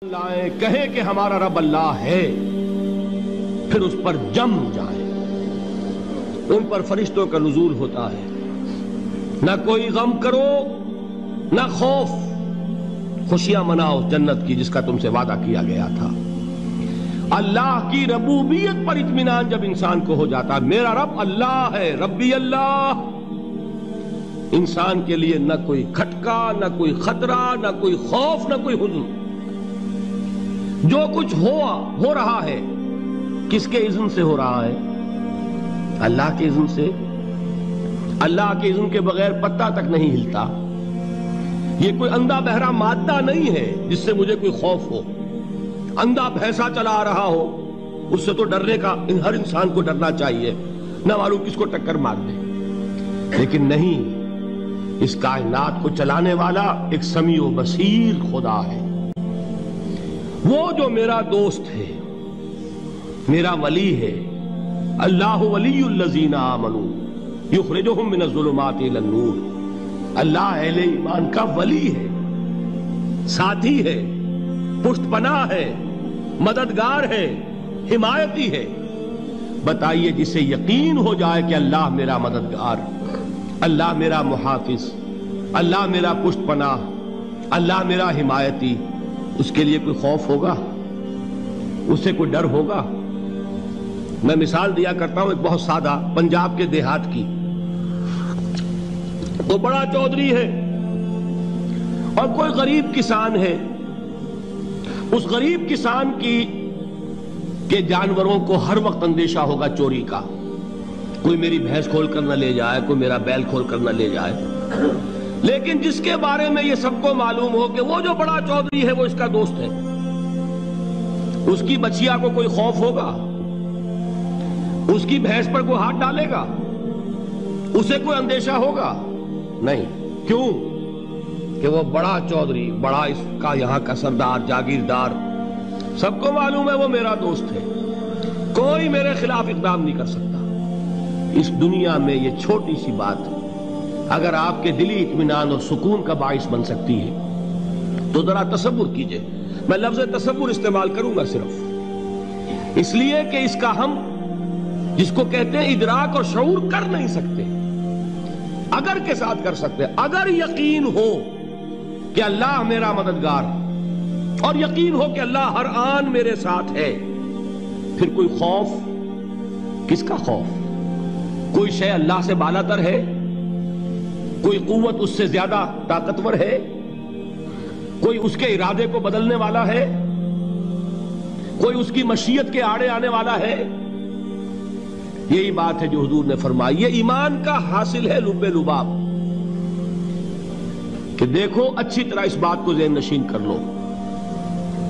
لائیں کہیں کہ ہمارا رب اللہ ہے، پھر اس پر جم جائیں۔ ان پر فرشتوں کا نزول ہوتا ہے، نہ کوئی غم کرو نہ خوف، خوشیاں مناؤ جنت کی جس کا تم سے وعدہ کیا گیا تھا۔ اللہ کی ربوبیت پر اطمینان جب انسان کو ہو جاتا، میرا رب اللہ ہے، ربی اللہ، انسان کے لیے نہ کوئی کھٹکا، نہ کوئی خطرہ، نہ کوئی خوف، نہ کوئی حزن۔ جو کچھ ہو رہا ہے کس کے اذن سے ہو رہا ہے؟ اللہ کے اذن سے۔ اللہ کے اذن کے بغیر پتہ تک نہیں ہلتا۔ یہ کوئی اندھا بہرا مادہ نہیں ہے جس سے مجھے کوئی خوف ہو۔ اندھا بھینسا چلا آ رہا ہو اس سے تو ڈرنے کا ہر انسان کو ڈرنا چاہیے، نہ معلوم کس کو ٹکر مار دے۔ لیکن نہیں، اس کائنات کو چلانے والا ایک سمیع و بصیر خدا ہے، وہ جو میرا دوست ہے، میرا ولی ہے۔ اللہ ولی الذین آمنوا یخرجہم من الظلمات الی النور۔ اللہ اہل ایمان کا ولی ہے، ساتھی ہے، پشت پناہ ہے، مددگار ہے، حمایتی ہے۔ بتائیے جسے یقین ہو جائے کہ اللہ میرا مددگار، اللہ میرا محافظ، اللہ میرا پشت پناہ، اللہ میرا حمایتی، اس کے لیے کوئی خوف ہوگا؟ اس سے کوئی ڈر ہوگا؟ میں مثال دیا کرتا ہوں ایک بہت سادہ، پنجاب کے دیہات کی۔ وہ بڑا چودھری ہے اور کوئی غریب کسان ہے۔ اس غریب کسان کے جانوروں کو ہر وقت اندیشہ ہوگا چوری کا، کوئی میری بھینس کھول کر نہ لے جائے، کوئی میرا بیل کھول کر نہ لے جائے۔ لیکن جس کے بارے میں یہ سب کو معلوم ہو کہ وہ جو بڑا چودھری ہے وہ اس کا دوست ہے، اس کی بچیا کو کوئی خوف ہوگا؟ اس کی بھینس پر کوئی ہاتھ ڈالے گا؟ اسے کوئی اندیشہ ہوگا؟ نہیں۔ کیوں؟ کہ وہ بڑا چودھری، بڑا اس کا یہاں کا سردار، جاگیردار، سب کو معلوم ہے وہ میرا دوست ہے، کوئی میرے خلاف اقدام نہیں کر سکتا۔ اس دنیا میں یہ چھوٹی سی بات اگر آپ کے دلی اطمینان اور سکون کا باعث بن سکتی ہے تو ذرا تصور کیجئے۔ میں لفظ تصور استعمال کروں گا صرف اس لیے کہ اس کا ہم جس کو کہتے ہیں ادراک اور شعور کر نہیں سکتے، اگر کے ساتھ کر سکتے۔ اگر یقین ہو کہ اللہ میرا مددگار اور یقین ہو کہ اللہ ہر آن میرے ساتھ ہے، پھر کوئی خوف؟ کس کا خوف؟ کوئی شے اللہ سے بالاتر ہے؟ کوئی قوت اس سے زیادہ طاقتور ہے؟ کوئی اس کے ارادے کو بدلنے والا ہے؟ کوئی اس کی مشیت کے آڑے آنے والا ہے؟ یہی بات ہے جو حضور نے فرمائی۔ یہ ایمان کا حاصل ہے لب لباب، کہ دیکھو اچھی طرح اس بات کو ذہن نشین کر لو،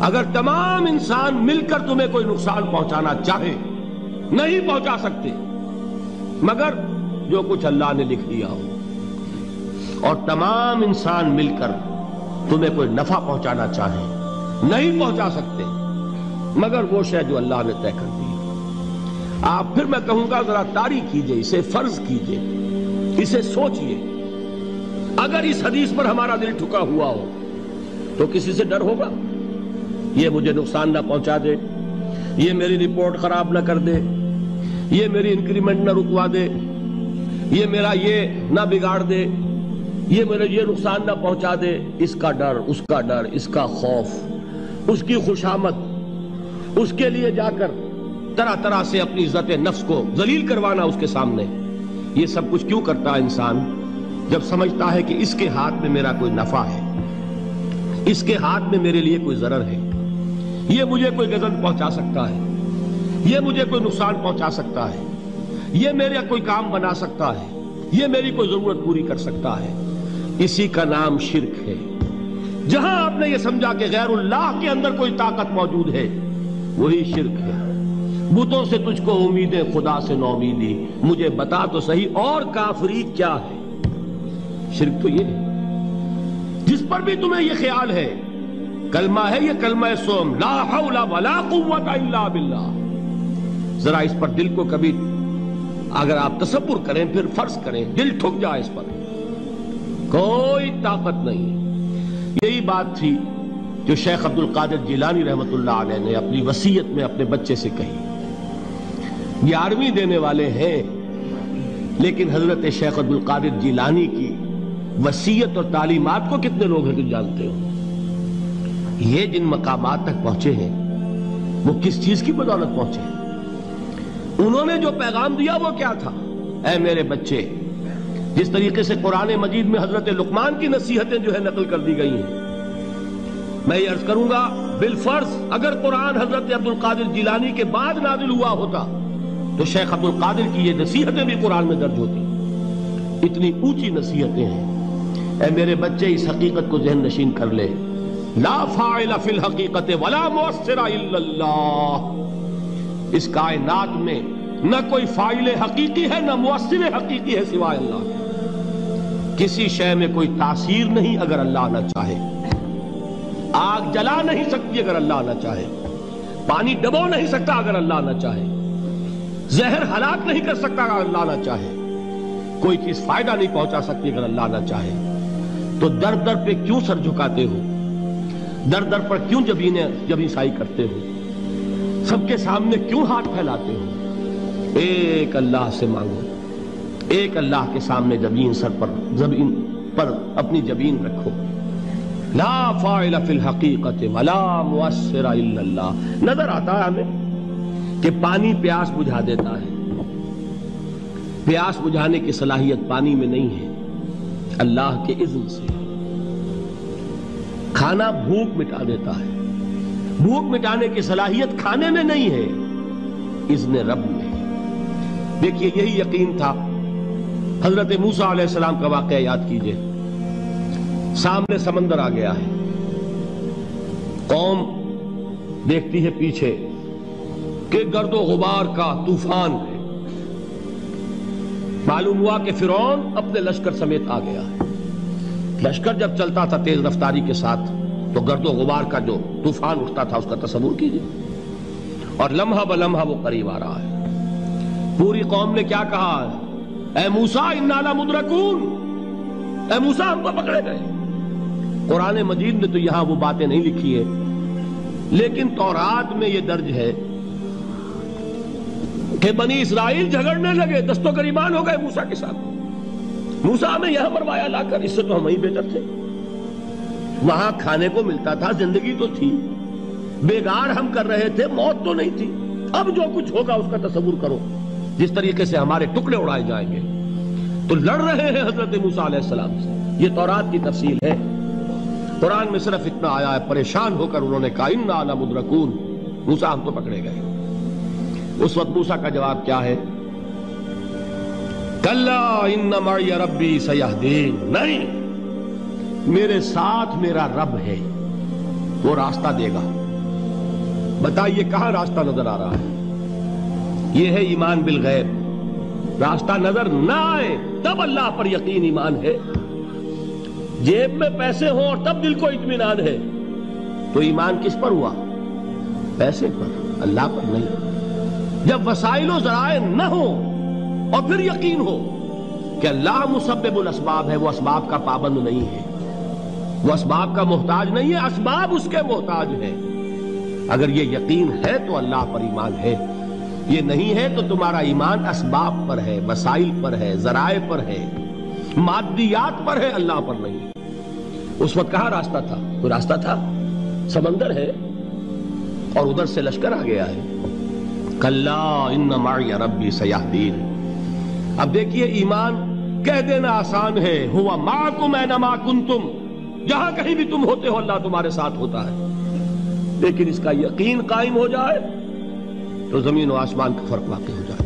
اگر تمام انسان مل کر تمہیں کوئی نقصان پہنچانا چاہے نہیں پہنچا سکتے، مگر جو کچھ اللہ نے لکھ دیا ہو، اور تمام انسان مل کر تمہیں کوئی نفع پہنچانا چاہے نہیں پہنچا سکتے، مگر وہ شے جو اللہ نے طے کر دی۔ آپ پھر میں کہوں گا ذرا طاری کیجئے، اسے فرض کیجئے، اسے سوچئے۔ اگر اس حدیث پر ہمارا دل ٹھکا ہوا ہو تو کسی سے ڈر ہوگا؟ یہ مجھے نقصان نہ پہنچا دے، یہ میری رپورٹ خراب نہ کر دے، یہ میری انکریمنٹ نہ رکوا دے، یہ میرا یہ نہ بگاڑ دے، یہ میرے یہ نقصان نہ پہنچا دے۔ اس کا ڈر، اس کا ڈر، اس کا خوف، اس کی خوشامد، اس کے لیے جا کر طرح طرح سے اپنی عزت نفس کو ذلیل کروانا اس کے سامنے، یہ سب کچھ کیوں کرتا ہے انسان؟ جب سمجھتا ہے کہ اس کے ہاتھ میں میرا کوئی نفع ہے، اس کے ہاتھ میں میرے لیے کوئی ضرر ہے، یہ مجھے کوئی غضب پہنچا سکتا ہے، یہ مجھے کوئی نقصان پہنچا سکتا ہے، یہ میرا کوئی کام بنا سکتا ہے، یہ میری کوئی ضرورت پوری کر سکتا ہے، اسی کا نام شرک ہے۔ جہاں آپ نے یہ سمجھا کہ غیر اللہ کے اندر کوئی طاقت موجود ہے، وہی شرک ہے۔ بتوں سے تجھ کو امیدیں، خدا سے نومیدی، مجھے بتا تو صحیح اور کافری کیا ہے؟ شرک تو یہ ہے۔ جس پر بھی تمہیں یہ خیال ہے، کلمہ ہے یہ کلمہ سوم، لا حول ولا قوت الا باللہ، ذرا اس پر دل کو کبھی اگر آپ تصور کریں، پھر فرض کریں، دل ٹھک جائے اس پر، کوئی طاقت نہیں۔ یہی بات تھی جو شیخ عبد القادر جیلانی رحمۃ اللہ علیہ نے اپنی وصیت میں اپنے بچے سے کہی. 11ویں دینے والے ہیں، لیکن حضرت شیخ عبد القادر جیلانی کی وصیت اور تعلیمات کو کتنے لوگ ہیں جو جانتے ہو؟ یہ جن مقامات تک پہنچے ہیں وہ کس چیز کی بدولت پہنچے ہیں؟ انہوں نے جو پیغام دیا وہ کیا تھا؟ اے میرے بچے، جس طریقے سے قرآن مجید میں حضرت لقمان کی نصیحتیں جو ہے نقل کر دی گئی ہیں، میں یہ عرض کروں گا بالفرض اگر قرآن حضرت عبد القادر جیلانی کے بعد نازل ہوا ہوتا تو شیخ عبد القادر کی یہ نصیحتیں بھی قرآن میں درج ہوتی. اتنی اونچی نصیحتیں ہیں. اے میرے بچے، اس حقیقت کو ذہن نشین کر لے، لا فاعل فی الحقیقت ولا مؤثر الا اللہ. اس کائنات میں نہ کوئی فاعل حقیقی ہے نہ مؤثر حقیقی ہے سوائے اللہ کے. کسی شے میں کوئی تاثیر نہیں اگر اللہ نہ چاہے. آگ جلا نہیں سکتی اگر اللہ نہ چاہے. پانی ڈبو نہیں سکتا اگر اللہ نہ چاہے. زہر ہلاک نہیں کر سکتا اگر اللہ نہ چاہے. کوئی چیز فائدہ نہیں پہنچا سکتی اگر اللہ نہ چاہے. تو در در پہ کیوں سر جھکاتے ہو؟ در در پر کیوں جبیں سائی کرتے ہو؟ سب کے سامنے کیوں ہاتھ پھیلاتے ہو؟ ایک اللہ سے مانگو. ایک اللہ کے سامنے زمین پر اپنی جبین رکھو. لا فاعل فی الحقیقت ولا مؤثر الا اللہ. نظر آتا ہے ہمیں کہ پانی پیاس بجھا دیتا ہے. پیاس بجھانے کی صلاحیت پانی میں نہیں ہے، اللہ کے اذن سے. کھانا بھوک مٹا دیتا ہے. بھوک مٹانے کی صلاحیت کھانے میں نہیں ہے، اذن رب میں. دیکھیے یہی یقین تھا. حضرت موسیٰ علیہ السلام کا واقعہ یاد کیجئے. سامنے سمندر آ گیا ہے. قوم دیکھتی ہے پیچھے کہ گرد و غبار کا طوفان ہے. معلوم ہوا کہ فرعون اپنے لشکر سمیت آ گیا ہے. لشکر جب چلتا تھا تیز رفتاری کے ساتھ تو گرد و غبار کا جو طوفان اٹھتا تھا اس کا تصور کیجئے. اور لمحہ بلمحہ وہ قریب آ رہا ہے. پوری قوم نے کیا کہا؟ اے موسیٰ انا لمدرکون. اے موسیٰ ہم کو پکڑے گئے. قرآن مجید نے تو یہاں وہ باتیں نہیں لکھی ہے، لیکن تورات میں یہ درج ہے کہ بنی اسرائیل جھگڑنے لگے، دست و گریبان ہو گئے موسیٰ کے ساتھ. موسیٰ ہمیں یہاں مروایا لا کر، اس سے تو ہم ہی بہتر تھے. وہاں کھانے کو ملتا تھا، زندگی تو تھی، بیگار ہم کر رہے تھے، موت تو نہیں تھی. اب جو کچھ ہوگا اس کا تصور کرو، جس طریقے سے ہمارے ٹکڑے اڑائے جائیں گے. تو لڑ رہے ہیں حضرت موسیٰ علیہ السلام سے. یہ تورات کی تفصیل ہے. قرآن میں صرف اتنا آیا ہے، پریشان ہو کر انہوں نے کہا انا لمدرکون. موسیٰ ہم تو پکڑے گئے. اس وقت موسیٰ کا جواب کیا ہے؟ کلا ان معی ربی سیہدین. نہیں، میرے ساتھ میرا رب ہے، وہ راستہ دے گا. بتائیے کہاں راستہ نظر آ رہا ہے؟ یہ ہے ایمان بالغیب. راستہ نظر نہ آئے تب اللہ پر یقین ایمان ہے. جیب میں پیسے ہوں اور تب دل کو اطمینان ہے تو ایمان کس پر ہوا؟ پیسے پر، اللہ پر نہیں. جب وسائل و ذرائع نہ ہو اور پھر یقین ہو کہ اللہ مسبب الاسباب ہے، وہ اسباب کا پابند نہیں ہے، وہ اسباب کا محتاج نہیں ہے، اسباب اس کے محتاج ہیں. اگر یہ یقین ہے تو اللہ پر ایمان ہے. یہ نہیں ہے تو تمہارا ایمان اسباب پر ہے، وسائل پر ہے، ذرائع پر ہے، مادیات پر ہے، اللہ پر نہیں. اس وقت کہاں راستہ تھا؟ کوئی راستہ تھا؟ سمندر ہے اور ادھر سے لشکر آ گیا ہے. کلا ان معی ربی سیہدین. اب دیکھیے ایمان کہہ دینا آسان ہے، ہوا معکم اینما کنتم. جہاں کہیں بھی تم ہوتے ہو اللہ تمہارے ساتھ ہوتا ہے. لیکن اس کا یقین قائم ہو جائے تو زمین و آسمان کا فرق واقع ہو جائے.